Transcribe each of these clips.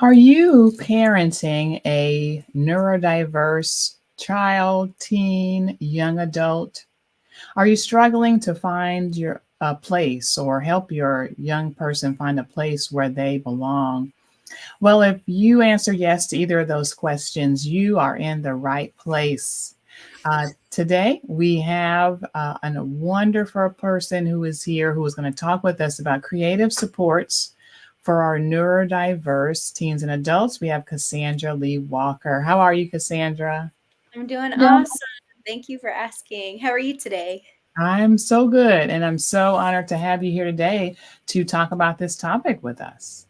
Are you parenting a neurodiverse child, teen, young adult? Are you struggling to find your a place or help your young person find a place where they belong? Well, if you answer yes to either of those questions, you are in the right place. Today, we have a wonderful person who is here who is going to talk with us about creative supports for our neurodiverse teens and adults. We have Cassandra Lee Walker. How are you, Cassandra? I'm doing awesome. Thank you for asking. How are you today? I'm so good, and I'm so honored to have you here today to talk about this topic with us.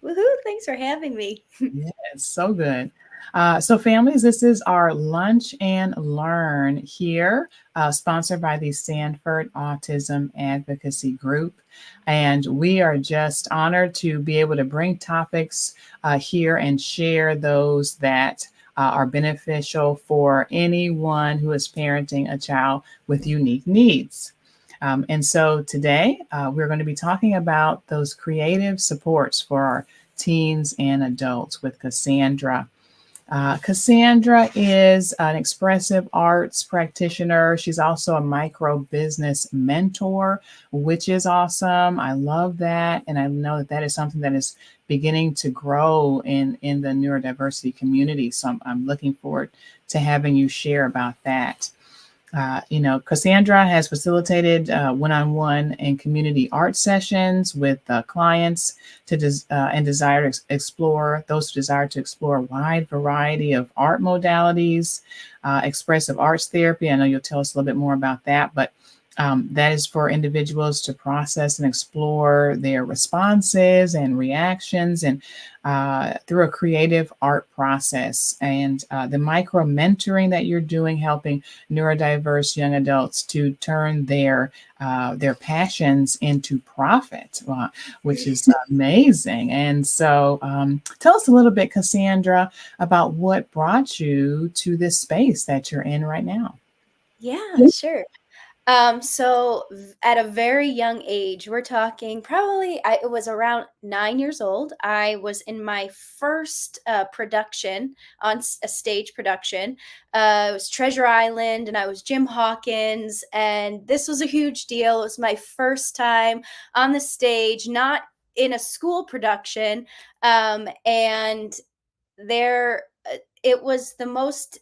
Woohoo! Thanks for having me. Yes, so good. So, families, this is our Lunch and Learn here, sponsored by the Stanford Autism Advocacy Group. And we are just honored to be able to bring topics here and share those that are beneficial for anyone who is parenting a child with unique needs. And so today we're going to be talking about those creative supports for our teens and adults with Cassandra. Cassandra is an expressive arts practitioner. She's also a micro business mentor, which is awesome. I love that. And I know that that is something that is beginning to grow in the neurodiversity community. So I'm looking forward to having you share about that. Cassandra has facilitated one-on-one and community art sessions with clients and desire to explore those who desire to explore a wide variety of art modalities, expressive arts therapy. I know you'll tell us a little bit more about that, but that is for individuals to process and explore their responses and reactions and through a creative art process. And the micro mentoring that you're doing, helping neurodiverse young adults to turn their passions into profit, which is amazing. And so, tell us a little bit, Cassandra, about what brought you to this space that you're in right now. Yeah, sure. At a very young age, we're talking probably it was around 9 years old. I was in my first production a stage production. It was Treasure Island, and I was Jim Hawkins, and this was a huge deal. It was my first time on the stage, not in a school production, and there it was the most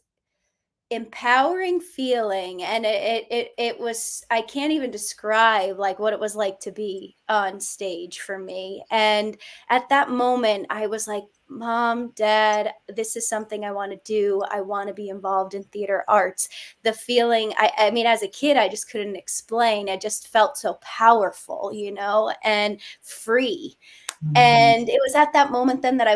empowering feeling, and it was, I can't even describe like what it was like to be on stage for me. And at that moment I was like, Mom, Dad, this is something I want to do. I want to be involved in theater arts. The feeling, I mean, as a kid, I just couldn't explain. I just felt so powerful, and free. Mhm. And it was at that moment then that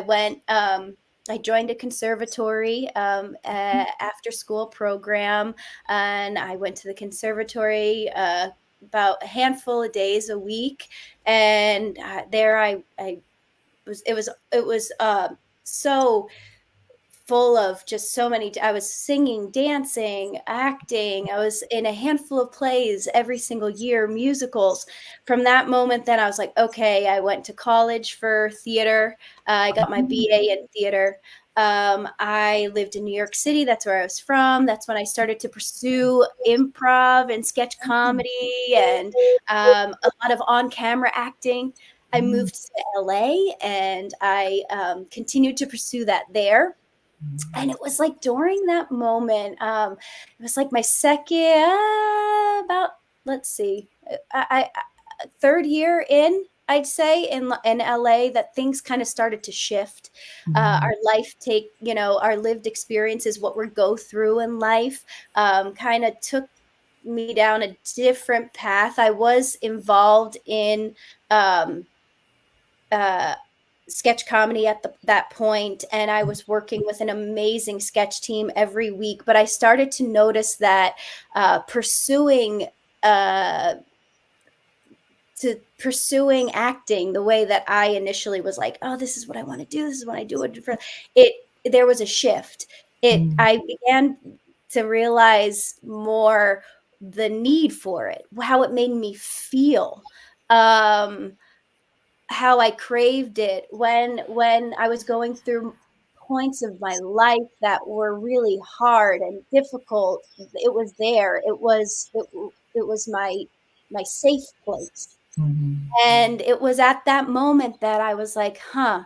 I joined a conservatory, after school program, and I went to the conservatory about a handful of days a week. And there I was, it was so full of just so many. I was singing, dancing, acting. I was in a handful of plays every single year, musicals. From that moment, then I was like, okay, I went to college for theater. I got my BA in theater. I lived in New York City. That's where I was from. That's when I started to pursue improv and sketch comedy, and a lot of on camera acting. I Mhm. moved to LA, and I continued to pursue that there. And it was like during that moment, it was like my second, about, let's see, third year in, I'd say, in LA, that things kind of started to shift. Mhm. Our life our lived experiences, what we go through in life, kind of took me down a different path. I was involved in um, uh, sketch comedy at that point, and I was working with an amazing sketch team every week. But I started to notice that pursuing uh, pursuing acting the way that I initially was like, oh, this is what I want to do. This is what I do. It There was a shift. It Mhm. I began to realize more the need for it, how it made me feel. Um, how I craved it when I was going through points of my life that were really hard and difficult. It was there. It was my safe place. Mhm. And it was at that moment that I was like, huh,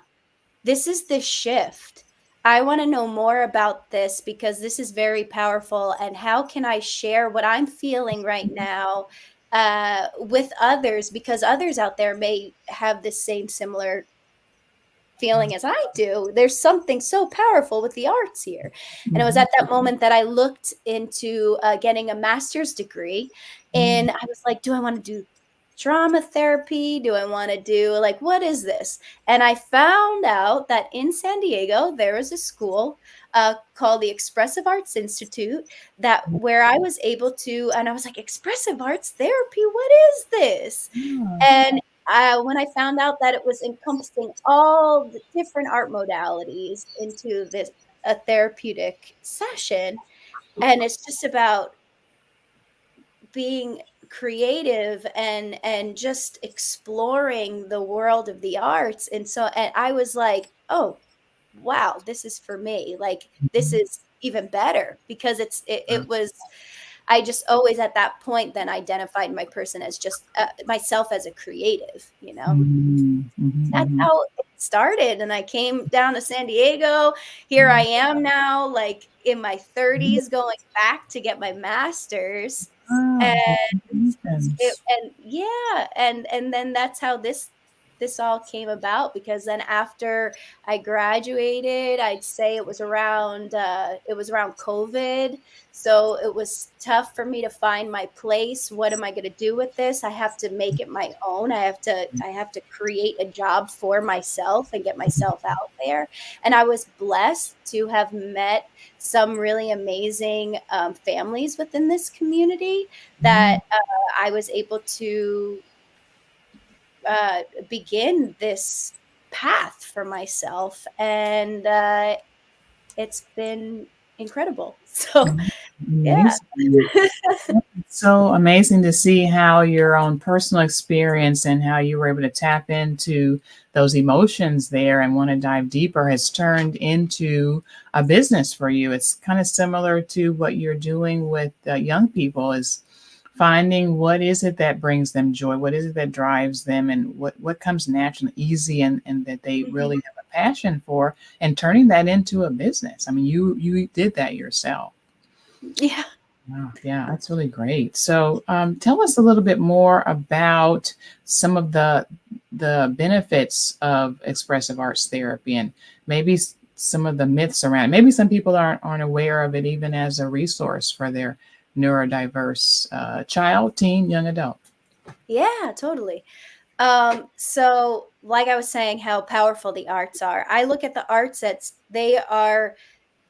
this is the shift. I want to know more about this because this is very powerful. And how can I share what I'm feeling right now with others? Because others out there may have the same similar feeling as I do. There's something so powerful with the arts here. And it was Mhm. at that moment that I looked into getting a master's degree. Mhm. And I was like, do I want to do drama therapy? Do I want to do, like, what is this? And I found out that in San Diego, there is a school called the Expressive Arts Institute, that where I was able to, and I was like, expressive arts therapy, what is this? Yeah. And when I found out that it was encompassing all the different art modalities into this a therapeutic session, and it's just about being creative and just exploring the world of the arts. And so, and I was like, oh wow, this is for me. Like, this Mhm. is even better because it was, I just always at that point then identified my person as just myself as a creative, you know. Mhm. Mhm. That's Mhm. how it started, and I came down to San Diego. Here I Mhm. am now, like, in my 30s going back to get my master's, Ah, and it congratulations. and yeah, and then that's how this all came about, because then after I graduated, I'd say it was around COVID, so it was tough for me to find my place. What am I going to do with this? I have to make it my own. I have to create a job for myself and get myself out there. And I was blessed to have met some really amazing families within this community Mhm. that I was able to uh, begin this path for myself, and it's been incredible. So Mhm. yeah. Amazing. It's so amazing to see how your own personal experience and how you were able to tap into those emotions there and want to dive deeper has turned into a business for you. It's kind of similar to what you're doing with young people, is finding what is it that brings them joy, what is it that drives them, and what comes natural, easy, and that they Mhm. really have a passion for, and turning that into a business. I mean, you did that yourself. Yeah. Wow, yeah, that's really great. So, tell us a little bit more about some of the benefits of expressive arts therapy, and maybe some of the myths around. Maybe some people aren't aware of it, even as a resource for their neurodiverse child, teen, young adult. Yeah, totally. So like I was saying, how powerful the arts are. I look at the arts as they are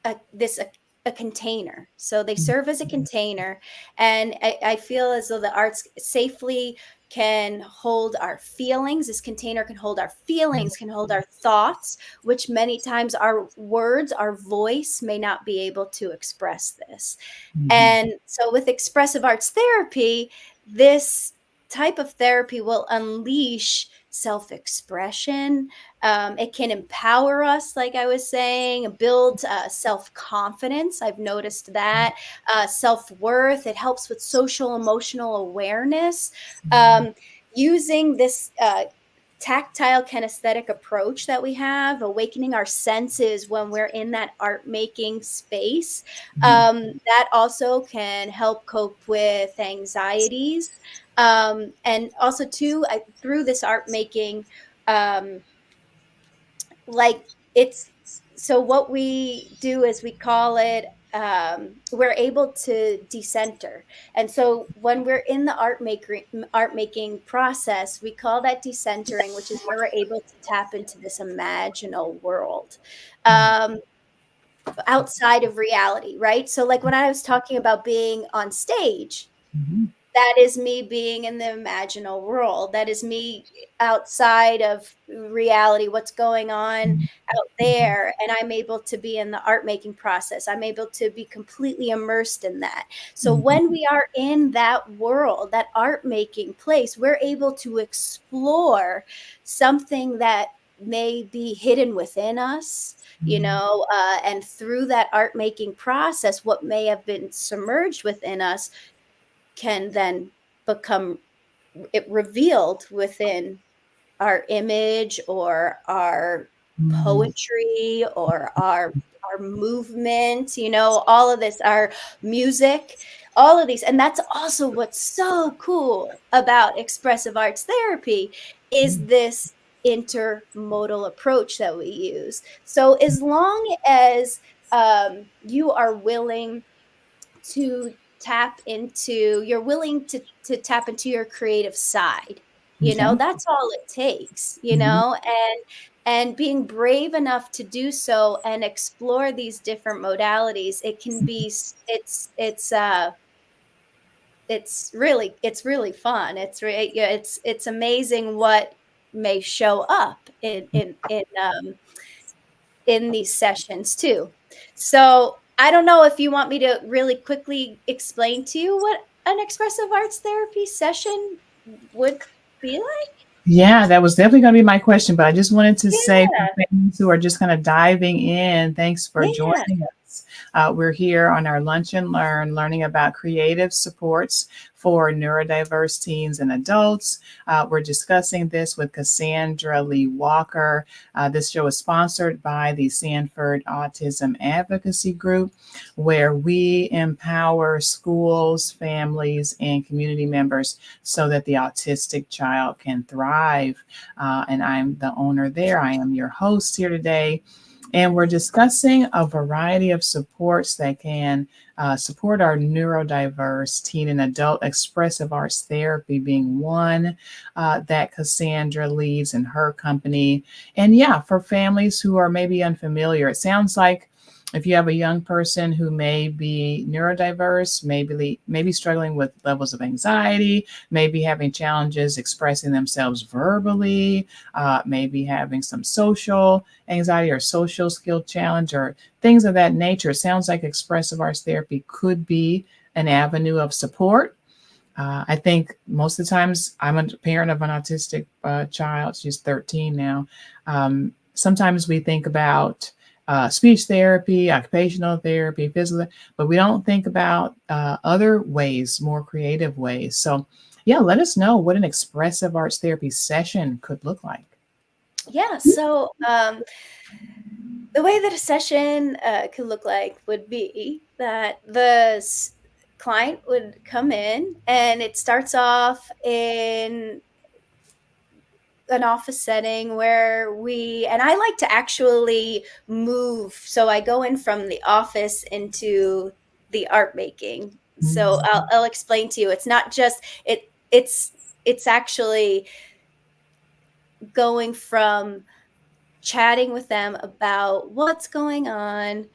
a container. So they serve as a container, and I feel as though the arts safely can hold our feelings. This container can hold our feelings, can hold our thoughts, which many times our words, our voice may not be able to express this. Mhm. And so with expressive arts therapy, this type of therapy will unleash self expression. It can empower us, like I was saying, build self confidence. I've noticed that. Self worth. It helps with social emotional awareness. Um, Using this tactile kinesthetic approach that we have, awakening our senses when we're in that art making space, Mhm. that also can help cope with anxieties. And also, too, through this art making, um, like it's so what we do is we call it, we're able to decenter. And so when we're in the art making process, we call that decentering, which is where we're able to tap into this imaginal world, um, outside of reality, right? So like when I was talking about being on stage, Mhm. that is me being in the imaginal world. That is me outside of reality, what's going on out there. And I'm able to be in the art making process. I'm able to be completely immersed in that. So Mhm. when we are in that world, that art making place, we're able to explore something that may be hidden within us, and through that art making process, what may have been submerged within us can then become it revealed within our image or our Mhm. poetry or our movement, all of this, our music, all of these. And that's also what's so cool about expressive arts therapy is this intermodal approach that we use. So as long as you are willing to you're willing to tap into your creative side, Okay. that's all it takes, Mhm. and being brave enough to do so and explore these different modalities. It can be it's really fun. Yeah, it's amazing what may show up in these sessions too. So I don't know if you want me to really quickly explain to you what an expressive arts therapy session would be like. Yeah, that was definitely going to be my question, but I just wanted to say for Yeah, families who are just kind of diving in, thanks for yeah, joining us. We're here on our Lunch and Learn, learning about creative supports for neurodiverse teens and adults. We're discussing this with Cassandra Lee Walker. This show is sponsored by the Sanford Autism Advocacy Group, where we empower schools, families, and community members so that the autistic child can thrive. And I'm the owner there. I am your host here today. And we're discussing a variety of supports that can support our neurodiverse teen and adult. Expressive arts therapy being one that Cassandra leads in her company. And yeah, for families who are maybe unfamiliar, it sounds like if you have a young person who may be neurodiverse, maybe struggling with levels of anxiety, maybe having challenges expressing themselves verbally, maybe having some social anxiety or social skill challenge or things of that nature. It sounds like expressive arts therapy could be an avenue of support. I think most of the times I'm a parent of an autistic child. She's 13 now. Sometimes we think about speech therapy, occupational therapy, physical, but we don't think about other ways, more creative ways. So, yeah, let us know what an expressive arts therapy session could look like. yeah. So the way that a session could look like would be that client would come in, and it starts off in an office setting where I like to actually move. So I go in from the office into the art making. So Mhm. I'll explain to you. It's not just it's actually going from chatting with them about what's going on,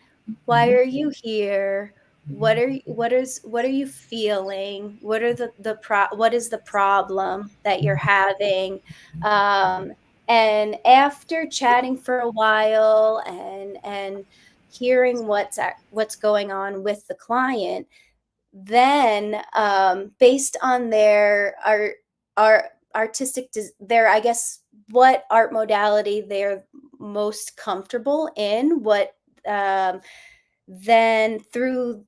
why are you here, what are you feeling, what is the problem that you're having, um, and after chatting for a while and hearing what's going on with the client, then based on our their, I guess, what art modality they're most comfortable in, what then through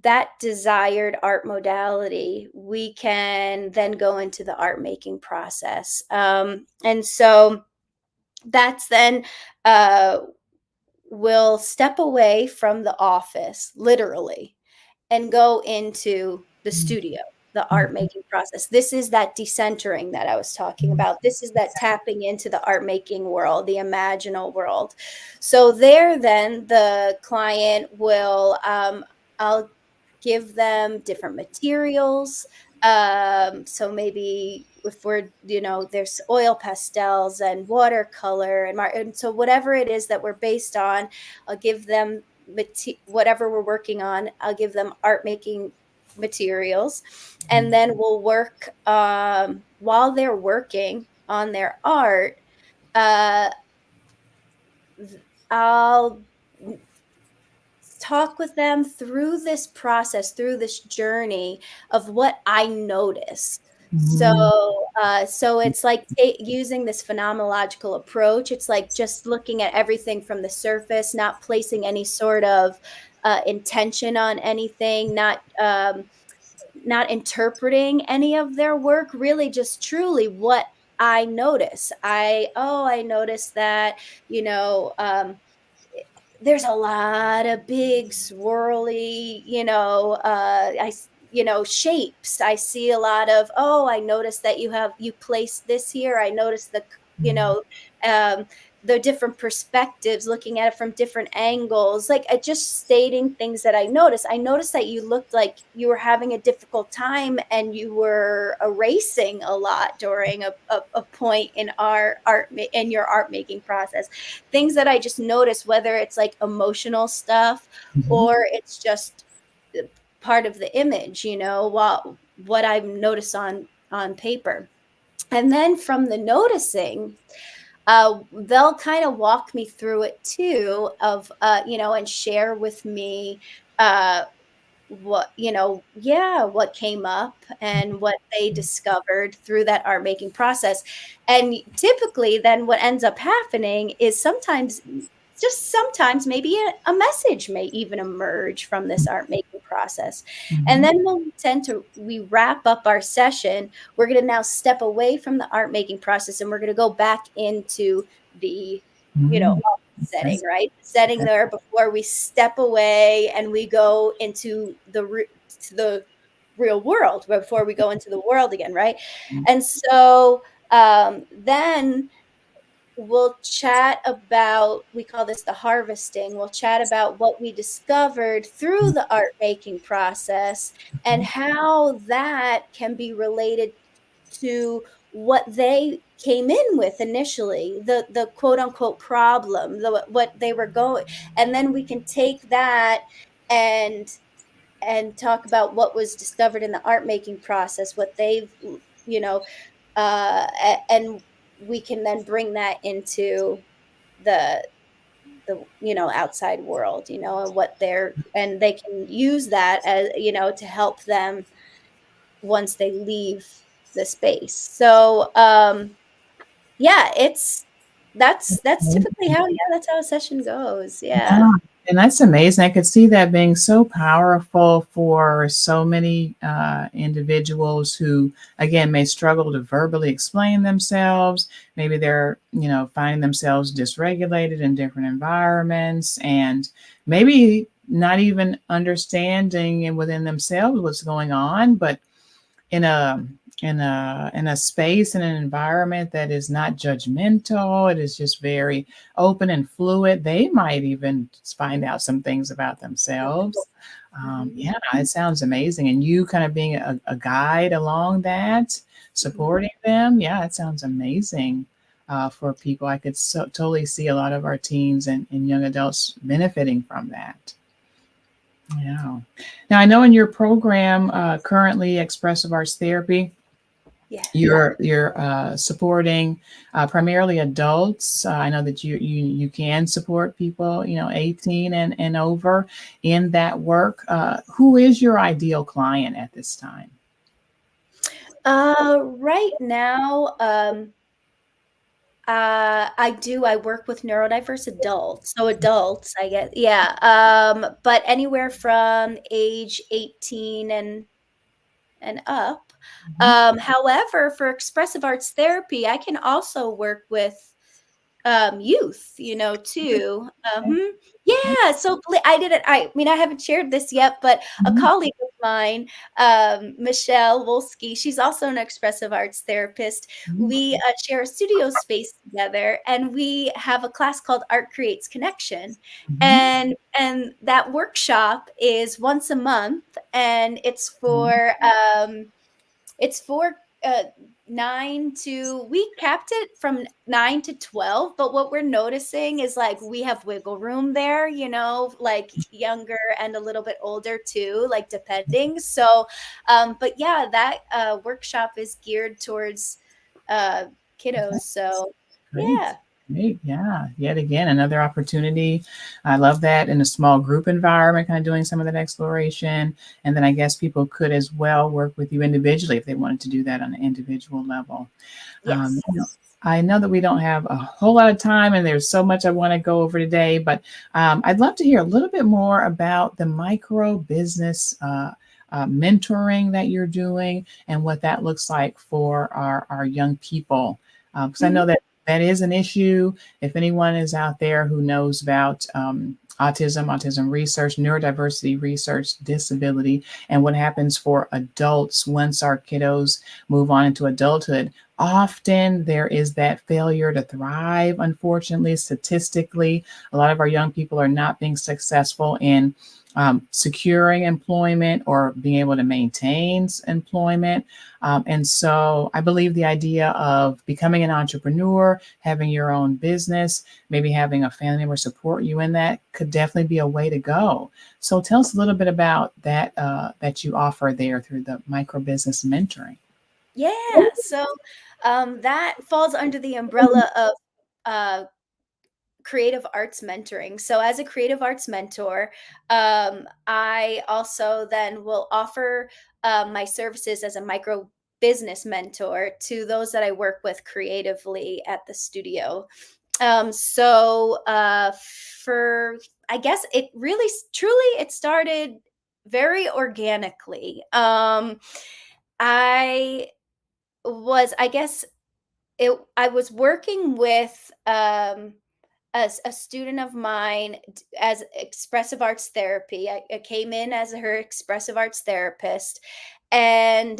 that desired art modality, we can then go into the art making process. And so that's then uh, we'll step away from the office, literally, and go into the studio, the art making process. This is that decentering that I was talking about. This is that tapping into the art making world, the imaginal world. So there, then the client will, I'll give them different materials. So maybe if there's oil pastels and watercolor and so whatever it is that we're based on, I'll give them whatever we're working on. I'll give them art making materials, and then we'll work while they're working on their art. uh, I'll talk with them through this process, through this journey of what I notice. Mhm. So it's like using this phenomenological approach. It's like just looking at everything from the surface, not placing any sort of intention on anything, not interpreting any of their work. Really, just truly what I notice. I notice that you know. There's a lot of big swirly, shapes. I see a lot of, oh, I noticed that you placed this here. I noticed you Mhm. know, um, the different perspectives, looking at it from different angles, like just stating things that I noticed. I noticed that you looked like you were having a difficult time and you were erasing a lot during a point in in your art making process. Things that I just notice, whether it's like emotional stuff Mhm. or it's just uh, part of the image, what I've noticed on paper. And then from the noticing, they'll kind of walk me through it too, and share with me uh, what came up and what they discovered through that art making process. And typically then what ends up happening is sometimes maybe a message may even emerge from this art making process. And Mhm. then when we wrap up our session, we're going to now step away from the art making process and we're going to go back into the Mhm. office Okay. setting, right? The setting there before we step away and we go into the real world, before we go into the world again, right? And so then we'll chat about, we call this the harvesting. We'll chat about what we discovered through the art making process and how that can be related to what they came in with initially, the quote unquote problem, what they were going, and then we can take that and talk about what was discovered in the art making process, what they've you know and we can then bring that into the outside world, and and they can use that as, to help them once they leave the space. So yeah, that's how a session goes. Yeah. Yeah, and that's amazing. I could see that being so powerful for so many individuals who, again, may struggle to verbally explain themselves. Maybe they're, finding themselves dysregulated in different environments and maybe not even understanding within themselves what's going on, but in a space in an environment that is not judgmental, it is just very open and fluid, they might even find out some things about themselves. Mhm. Yeah, it sounds amazing, and you kind of being a guide along that, Mhm. supporting them. Yeah, it sounds amazing. For people, I could totally see a lot of our teens and young adults benefiting from that. Yeah. Now, I know in your program, currently Expressive Arts Therapy, Yes. you're supporting primarily adults. I know that you can support people, 18 and over in that work. Who is your ideal client at this time? Right now, I work with neurodiverse adults. So adults, I guess. Yeah. But anywhere from age 18 and up. Mhm. However, for expressive arts therapy, I can also work with youth, too. Okay. Yeah, so I mean, I haven't shared this yet, but a Mhm. colleague of mine, Michelle Wolski, she's also an expressive arts therapist. Mhm. We share a studio space together, and we have a class called Art Creates Connection. Mhm. And that workshop is once a month, and it's for uh, we capped it from 9 to 12, but what we're noticing is like we have wiggle room there, like younger and a little bit older too, like depending. So but yeah, that workshop is geared towards uh kiddos. So Great. yeah. Great. Yeah. Yet again, another opportunity. I love that in a small group environment, kind of doing some of that exploration. And then I guess people could as well work with you individually if they wanted to do that on an individual level. Yes. I know that we don't have a whole lot of time and there's so much I want to go over today, but I'd love to hear a little bit more about the micro business mentoring that you're doing and what that looks like for our young people. Because I know Mhm. that that is an issue. If anyone is out there who knows about autism research, neurodiversity research, disability, and what happens for adults once our kiddos move on into adulthood, often there is that failure to thrive, unfortunately, statistically. A lot of our young people are not being successful in securing employment or being able to maintain employment. And so I believe the idea of becoming an entrepreneur, having your own business, maybe having a family member support you in that could definitely be a way to go. So tell us a little bit about that that you offer there through the micro business mentoring. Yeah. So that falls under the umbrella of uh creative arts mentoring. So, as a creative arts mentor, I also then will offer my services as a micro business mentor to those that I work with creatively at the studio. For I guess it really truly it started very organically. I I guess I was working with a student of mine as expressive arts therapy. I came in as her expressive arts therapist. And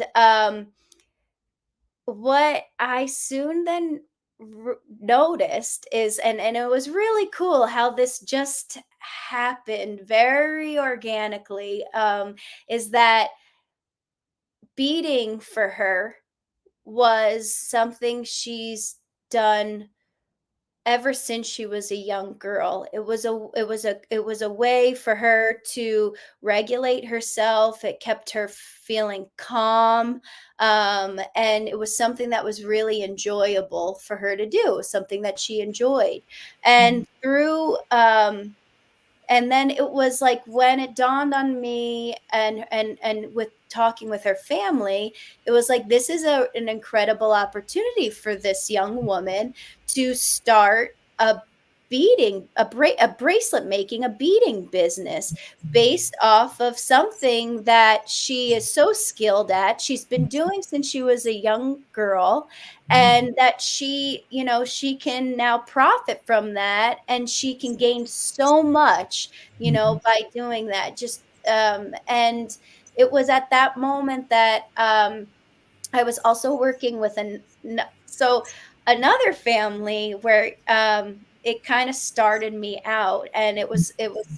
what I soon then noticed is, and it was really cool how this just happened very organically, is that beading for her was something she's done ever since she was a young girl. It was a way for her to regulate herself. It kept her feeling calm. And it was something that was really enjoyable for her to do. It was something that she enjoyed. And through and then it was like when it dawned on me, and with talking with her family, it was like this is an incredible opportunity for this young woman to start a bracelet making, a beading business based off of something that she is so skilled at, she's been doing since she was a young girl, and that she can now profit from that, and she can gain so much, by doing that. Just and it was at that moment that I was also working with another family where it kind of started me out, and it was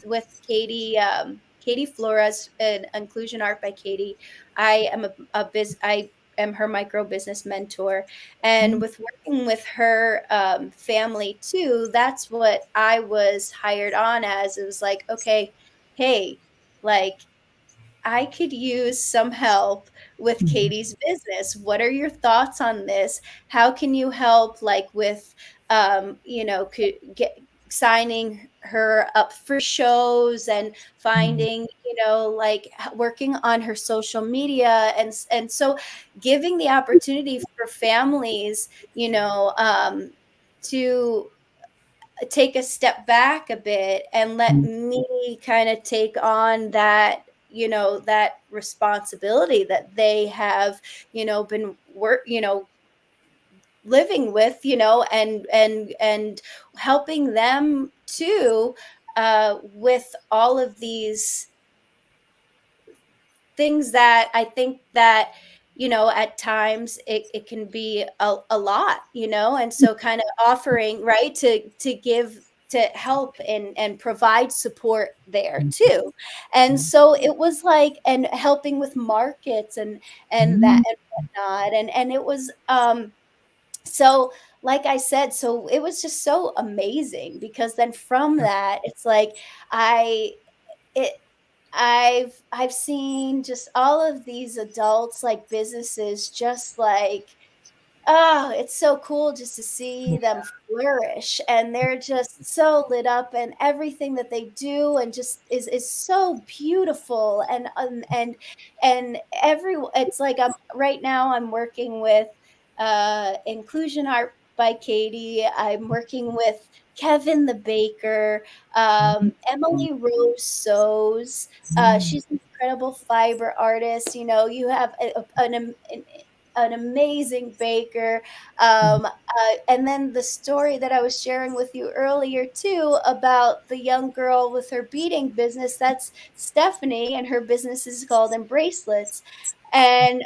with Katie Flores and Inclusion Art by Katie. I am her micro business mentor, and with working with her family too, that's what I was hired on as. It was like, okay, hey, like I could use some help with Katie's business. What are your thoughts on this? How can you help, like with, could get signing her up for shows, and finding, like working on her social media, and so giving the opportunity for families, to take a step back a bit and let me kind of take on that responsibility that they have, been living with, and helping them too, with all of these things that I think that, at times it can be a lot, and so kind of offering, right, to give to help and provide support there Mhm. too. And so it was like, and helping with markets and that Mhm. and whatnot. And it was so like I said, so it was just so amazing because then from that, it's like I it I've seen just all of these adults like businesses just like, oh, it's so cool just to see them flourish, and they're just so lit up, and everything that they do and just is so beautiful, and every it's like I'm right now I'm working with Inclusion Art by Katie. I'm working with Kevin the Baker, Emily Rose Sews. She's an incredible fiber artist. You know, you have an amazing baker. And then the story that I was sharing with you earlier, too, about the young girl with her beading business, that's Stephanie, and her business is called Embracelets. And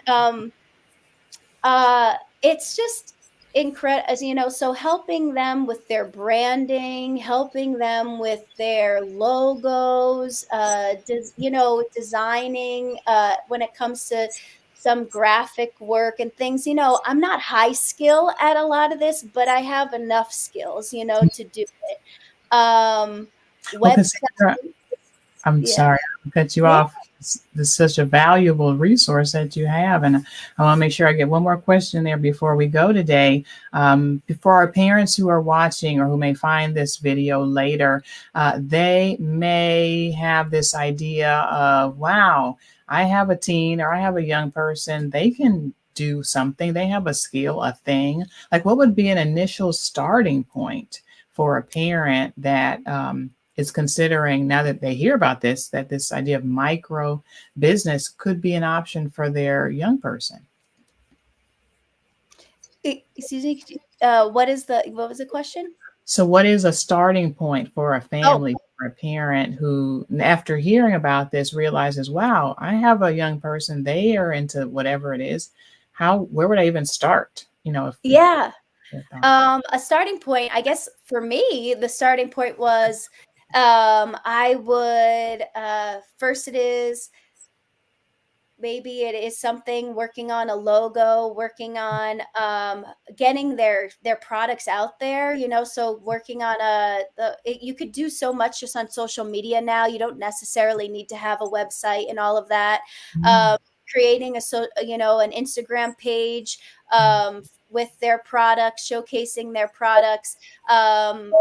uh, it's just incredible, as you know, so helping them with their branding, helping them with their logos, designing when it comes to some graphic work and things. I'm not high skill at a lot of this, but I have enough skills, to do it. Well, Website, consider I'm yeah, sorry to cut you yeah, off. This is such a valuable resource that you have. And I want to make sure I get one more question there before we go today. For our parents who are watching or who may find this video later, they may have this idea of, wow, I have a teen or I have a young person. They can do something. They have a skill, a thing. Like, what would be an initial starting point for a parent that is considering, now that they hear about this, that this idea of micro business could be an option for their young person? excuse me, what was the question? So, what is a starting point for a Oh, family, for a parent who, after hearing about this, realizes, wow, I have a young person, they are into whatever it is. Where would I even start? If yeah. they thought. A starting point, I guess for me, the starting point was, I would, first it is maybe it is something, working on a logo, working on getting their products out there, so working on you could do so much just on social media now. You don't necessarily need to have a website and all of that. Mm, um, Creating an Instagram page, mm, with their products, showcasing their products, um,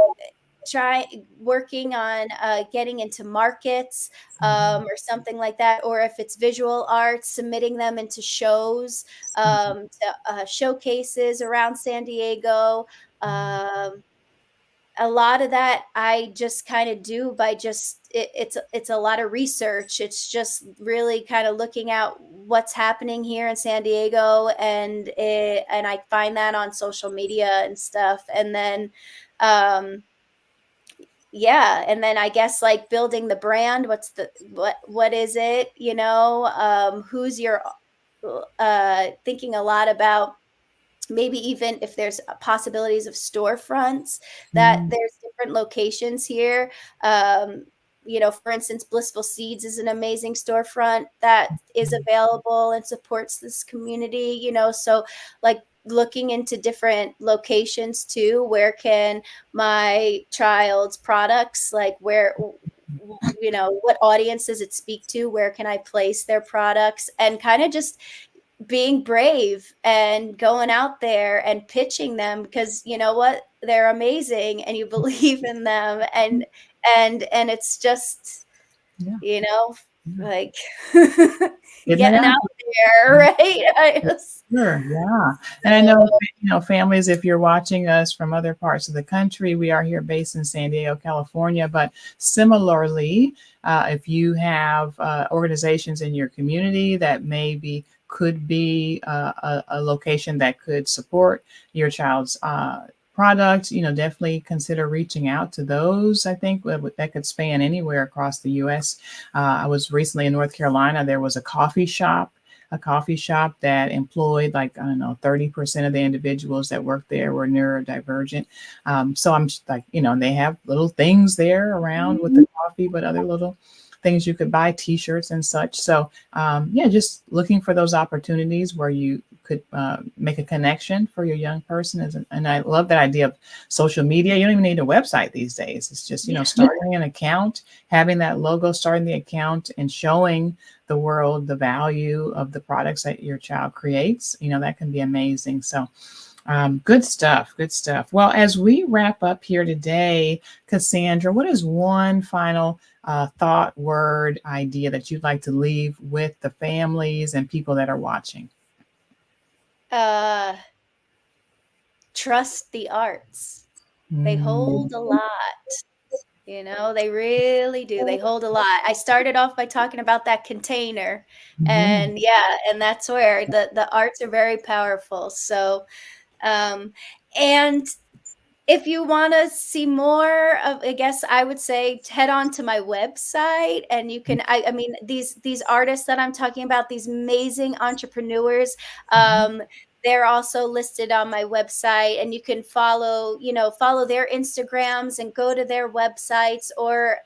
try working on getting into markets, mhm, or something like that, or if it's visual arts, submitting them into shows, mhm, showcases around San Diego. mhm. um, a lot of that I just kind of do by it's a lot of research. It's just really kind of looking at what's happening here in San Diego, and I find that on social media and stuff. And then um yeah, and then I guess, like, building the brand. What is it, who's your thinking a lot about, maybe even if there's possibilities of storefronts, that Mm, there's different locations here. For instance, Blissful Seeds is an amazing storefront that is available and supports this community, so, like, looking into different locations too. Where can my child's products, like, what audience does it speak to? Where can I place their products? And kind of just being brave and going out there and pitching them, because you know what, they're amazing, and you believe in them, and it's just, yeah, you know yeah. like Getting it getting out. out there, right? Sure, yeah. And I know, So families, if you're watching us from other parts of the country, we are here based in San Diego, California. But similarly, if you have organizations in your community that maybe could be a location that could support your child's product, definitely consider reaching out to those. I think that could span anywhere across the U.S. I was recently in North Carolina. There was a coffee shop a coffee shop that employed like, I don't know, 30% of the individuals that worked there were neurodivergent. So I'm like, and they have little things there around with the coffee, but other little things you could buy, t-shirts and such. So yeah, just looking for those opportunities where you could make a connection for your young person. And I love that idea of social media. You don't even need a website these days. It's just, Yeah. starting an account, having that logo, starting the account and showing the world the value of the products that your child creates. That can be amazing. So good stuff. Good stuff. Well, as we wrap up here today, Cassandra, what is one final thought, word, idea that you'd like to leave with the families and people that are watching? Uh, trust the arts. They Mm, hold a lot. They really do. They hold a lot. I started off by talking about that container, mhm. and yeah, and that's where the arts are very powerful. So, um, and if you want to see more of, I guess I would say head on to my website, and you can, I mean, these artists that I'm talking about, these amazing entrepreneurs, Mhm. they're also listed on my website, and you can follow their Instagrams and go to their websites, or,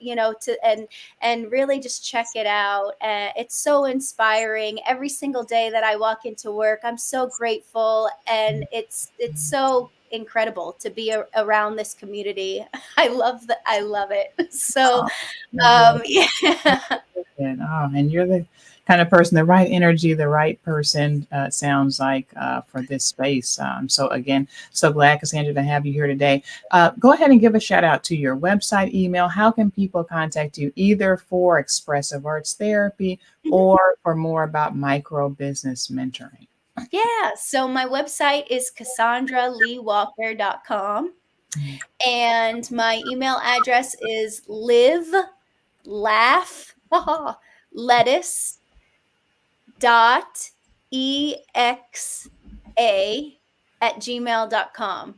and really just check it out. It's so inspiring. Every single day that I walk into work, I'm so grateful, and it's so incredible to be around this community. I love it. So, Oh, I love yeah. it. Oh, and you're the kind of person, the right energy, the right person, sounds like, for this space. So again, so glad, Cassandra, to have you here today. Go ahead and give a shout out to your website, email. How can people contact you either for expressive arts therapy Mhm. or for more about micro business mentoring? Yeah. So my website is CassandraLeeWalker.com, Mm. and my email address is laugh lettuce dot exa at gmail.com.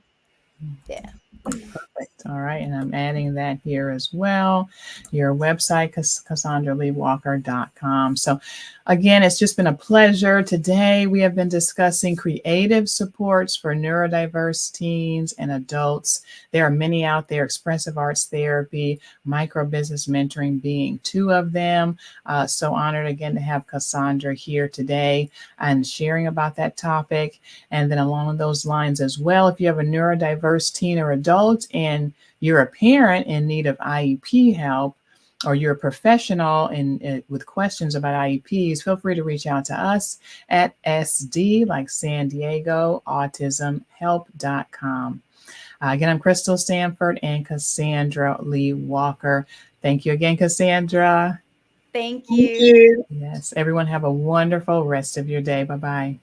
Yeah. Perfect. All right. And I'm adding that here as well. Your website, CassandraLeeWalker.com. So, again, it's just been a pleasure. Today, we have been discussing creative supports for neurodiverse teens and adults. There are many out there, expressive arts therapy, micro business mentoring being two of them. So honored again to have Cassandra here today and sharing about that topic. And then along those lines as well, if you have a neurodiverse teen or adult and you're a parent in need of IEP help, or you're a professional with questions about IEPs, feel free to reach out to us at SD, like San Diego, autismhelp.com. Again, I'm Crystal Stanford and Cassandra Lee Walker. Thank you again, Cassandra. Thank Thank you. you. Yes, everyone have a wonderful rest of your day. Bye-bye.